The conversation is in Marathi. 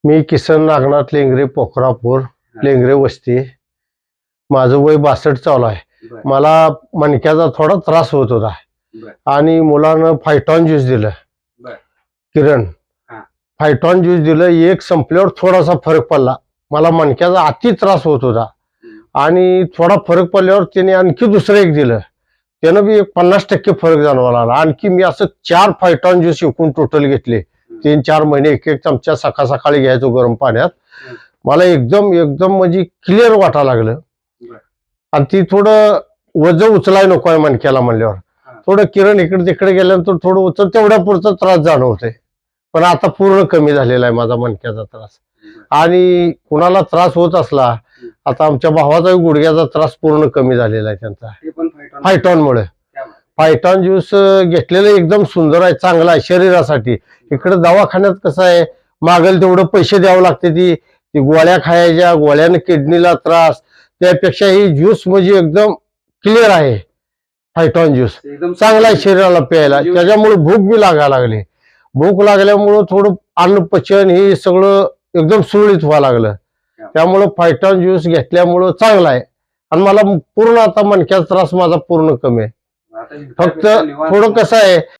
मी किसन नागनाथ लेंगरे पोखरापूर लेंगरे वस्ती. माझं वय 62 चालू आहे. मला मणक्याचा थोडा त्रास होत होता आणि मुलानं फायटॉन ज्यूस दिलं. किरण फायटॉन ज्यूस दिलं. एक संपल्यावर थोडासा फरक पडला. मला मणक्याचा अति त्रास होत होता आणि थोडा फरक पडल्यावर त्याने आणखी दुसरं एक दिलं. त्यानं बी 50% फरक जाणवायला लागला. आणखी मी असं 4 फायटॉन ज्यूस एकूण टोटल घेतले. 3-4 महिने एक चमचा सकाळी घ्यायचो गरम पाण्यात. मला एकदम एकदम म्हणजे क्लिअर वाटायला लागलं. आणि ती थोडं वजन उचलाय नको आहे मणक्याला म्हणल्यावर थोडं किरण इकडे तिकडे गेल्यानंतर थोडं उचल तेवढ्या पुरता त्रास जाणवतोय. पण आता पूर्ण कमी झालेला आहे माझा मणक्याचा त्रास. आणि कुणाला त्रास होत असला, आता आमच्या भावाचा गुडघ्याचा त्रास पूर्ण कमी झालेला आहे त्यांचा फायटॉनमुळे. फायटॉन ज्यूस घेतलेलं एकदम सुंदर आहे, चांगला आहे शरीरासाठी. इकडे दवाखान्यात कसं आहे, मागेल तेवढं पैसे द्यावं लागते. ती गोळ्या खायच्या, गोळ्यानं किडनीला त्रास. त्यापेक्षा ही ज्यूस म्हणजे एकदम क्लिअर आहे. फायटॉन ज्यूस चांगला आहे शरीराला प्यायला. त्याच्यामुळे भूक बी लागायला लागली. भूक लागल्यामुळं थोडं अन्न पचन हे सगळं एकदम सुरळीत व्हायला लागलं. त्यामुळं फायटॉन ज्यूस घेतल्यामुळं चांगला आहे. आणि मला पूर्ण आता मणक्याचा त्रास माझा पूर्ण कमी आहे. फक्त थोडं कसं आहे,